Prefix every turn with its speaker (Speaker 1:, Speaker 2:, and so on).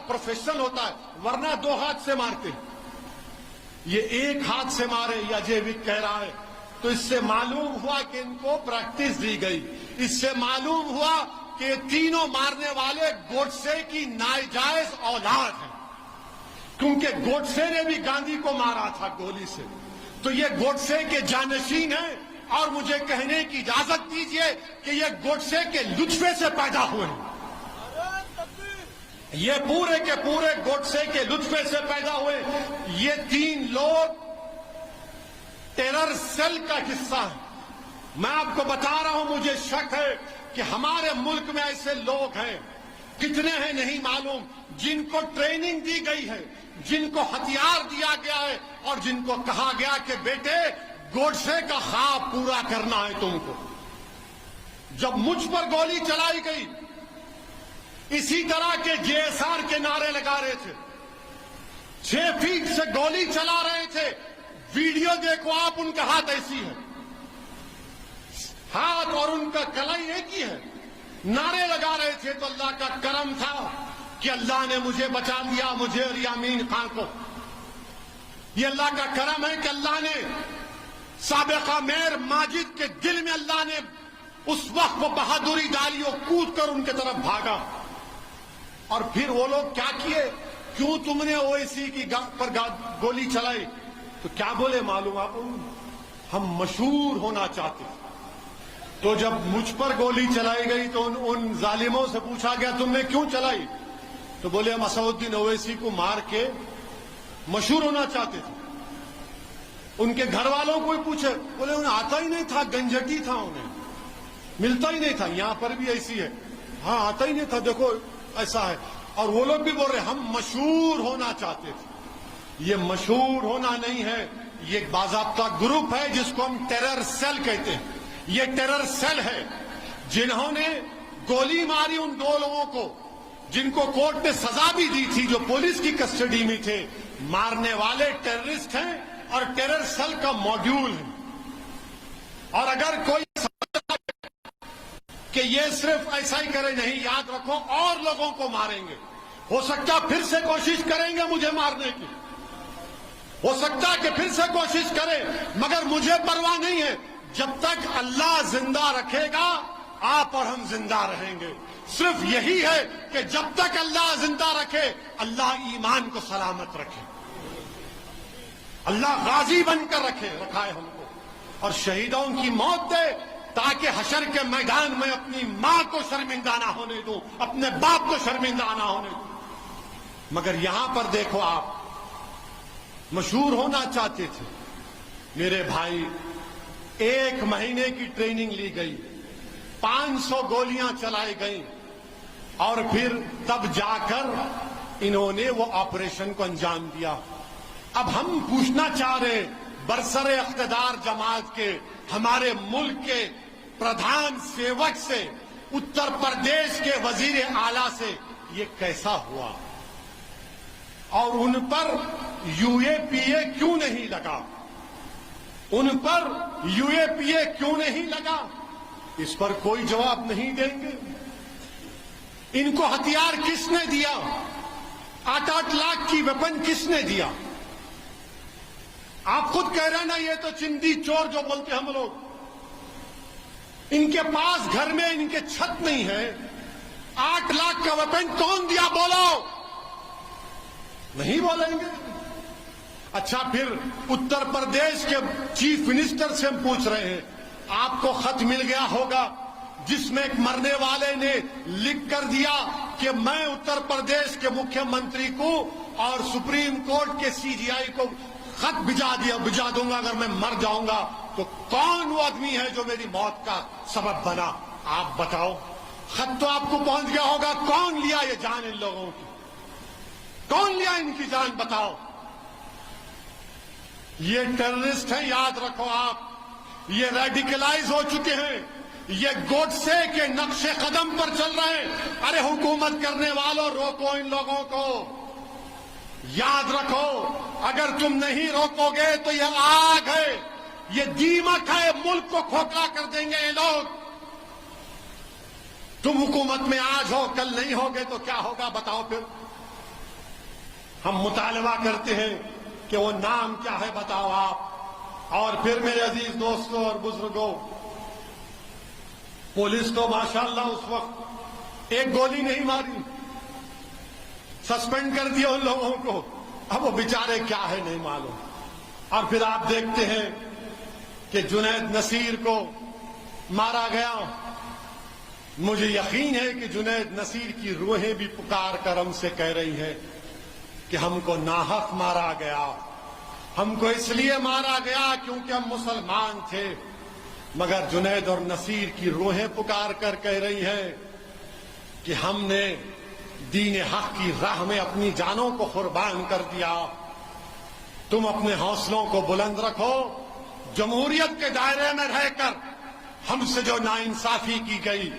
Speaker 1: Professional होता है, वरना दो हाथ से मारते हैं। ये एक हाथ से मारे, ये अजय विक कह रहा है। तो इससे मालूम हुआ कि इनको प्रैक्टिस दी गई। इससे मालूम हुआ कि ये तीनों मारने वाले गोडसे की नाजायज औलाद हैं, क्योंकि गोडसे ने भी गांधी को मारा था गोली से। तो ये गोडसे के जानशीन हैं, और मुझे कहने की इजाजत दीजिए कि ये गोडसे के लुत्फे से पैदा हुए हैं। ये पूरे के पूरे गोडसे के लुत्फे से पैदा हुए। ये तीन लोग टेरर सेल का हिस्सा है। मैं आपको बता रहा हूं, मुझे शक है कि हमारे मुल्क में ऐसे लोग हैं, कितने हैं नहीं मालूम, जिनको ट्रेनिंग दी गई है, जिनको हथियार दिया गया है, और जिनको कहा गया कि बेटे गोडसे का ख्वाब पूरा करना है तुमको। जब मुझ पर गोली चलाई गई, इसी तरह के जेएसआर के नारे लगा रहे थे, 6 फीट से गोली चला रहे थे। वीडियो देखो आप, उनका हाथ ऐसी है, हाथ और उनका कलाई एक ही है। नारे लगा रहे थे। तो अल्लाह का करम था कि अल्लाह ने मुझे बचा लिया, मुझे और यामीन खान को। ये अल्लाह का करम है कि अल्लाह ने साबिका मेयर माजिद के दिल में अल्लाह ने उस वक्त वो बहादुरी डाली, वो कूद कर उनके तरफ भागा। और फिर वो लोग क्या किए, क्यों तुमने ओवैसी की पर गोली चलाई? तो क्या बोले मालूम आपको, हम मशहूर होना चाहते। तो जब मुझ पर गोली चलाई गई तो उन जालिमों से पूछा गया तुमने क्यों चलाई? तो बोले हम असदुद्दीन ओवैसी को मार के मशहूर होना चाहते थे। उनके घर वालों को भी पूछे, बोले उन्हें आता ही नहीं था, गंजटी था, उन्हें मिलता ही नहीं था। यहां पर भी ऐसी है, हाँ आता ही नहीं था, देखो ऐसा है। और वो लोग भी बोल रहे हम मशहूर होना चाहते थे। ये मशहूर होना नहीं है, ये एक बाज़ाब्ता ग्रुप है जिसको हम टेरर सेल कहते हैं। ये टेरर सेल है जिन्होंने गोली मारी उन 2 लोगों को, जिनको कोर्ट ने सजा भी दी थी, जो पुलिस की कस्टडी में थे। मारने वाले टेररिस्ट हैं और टेरर सेल का मॉड्यूल है। और अगर कोई कि ये सिर्फ ऐसा ही करे, नहीं, याद रखो और लोगों को मारेंगे। हो सकता फिर से कोशिश करेंगे मुझे मारने की, हो सकता है कि फिर से कोशिश करें, मगर मुझे परवाह नहीं है। जब तक अल्लाह जिंदा रखेगा, आप और हम जिंदा रहेंगे। सिर्फ यही है कि जब तक अल्लाह जिंदा रखे, अल्लाह ईमान को सलामत रखे, अल्लाह गाजी बनकर रखा है हमको, और शहीदों की मौत दे, ताकि हशर के मैदान में अपनी मां को शर्मिंदा ना होने दूं, अपने बाप को शर्मिंदा ना होने दूं। मगर यहां पर देखो, आप मशहूर होना चाहते थे। मेरे भाई, 1 महीने की ट्रेनिंग ली गई, 500 गोलियां चलाई गई, और फिर तब जाकर इन्होंने वो ऑपरेशन को अंजाम दिया। अब हम पूछना चाह रहे, बरसरे इख्तिदार जमात के, हमारे मुल्क के प्रधान सेवक से, उत्तर प्रदेश के वजीर आला से, ये कैसा हुआ? और उन पर यूएपीए क्यों नहीं लगा? उन पर यूएपीए क्यों नहीं लगा? इस पर कोई जवाब नहीं देंगे। इनको हथियार किसने दिया? 8-8 लाख की वेपन किसने दिया? आप खुद कह रहे हैं ना, ये तो चिंदी चोर जो बोलते हम लोग। इनके पास घर में इनके छत नहीं है, 8 लाख का वेपन कौन दिया? बोलो। नहीं बोलेंगे। अच्छा, फिर उत्तर प्रदेश के चीफ मिनिस्टर से हम पूछ रहे हैं, आपको खत मिल गया होगा जिसमें एक मरने वाले ने लिख कर दिया कि मैं उत्तर प्रदेश के मुख्यमंत्री को और सुप्रीम कोर्ट के सीजीआई को खत भिजा दूंगा अगर मैं मर जाऊंगा। तो कौन वो आदमी है जो मेरी मौत का सबब बना? आप बताओ। खत तो आपको पहुंच गया होगा, कौन लिया ये जान इन लोगों की? कौन लिया इनकी जान? बताओ। ये टेररिस्ट हैं, याद रखो आप। ये रेडिकलाइज हो चुके हैं, ये गोडसे के नक्शे कदम पर चल रहे हैं। अरे हुकूमत करने वालों, रोको इन लोगों को। याद रखो, अगर तुम नहीं रोकोगे तो ये आग है, ये दीमक है, मुल्क को खोखला कर देंगे ये लोग। तुम हुकूमत में आज हो, कल नहीं होगे तो क्या होगा? बताओ फिर। ہم مطالبہ کرتے ہیں کہ وہ نام کیا ہے بتاؤ آپ. اور پھر میرے عزیز دوستوں اور بزرگوں، پولیس تو ماشاءاللہ اس وقت ایک گولی نہیں ماری، سسپینڈ کر دیا ان لوگوں کو. اب وہ بیچارے کیا ہے نہیں معلوم. اور پھر آپ دیکھتے ہیں کہ جنید نصیر کو مارا گیا. مجھے یقین ہے کہ جنید نصیر کی روحیں بھی پکار کر ہم سے کہہ رہی ہیں کہ ہم کو ناحق مارا گیا، ہم کو اس لیے مارا گیا کیونکہ ہم مسلمان تھے. مگر جنید اور نصیر کی روحیں پکار کر کہہ رہی ہیں کہ ہم نے دین حق کی راہ میں اپنی جانوں کو قربان کر دیا. تم اپنے حوصلوں کو بلند رکھو. جمہوریت کے دائرے میں رہ کر ہم سے جو ناانصافی کی گئی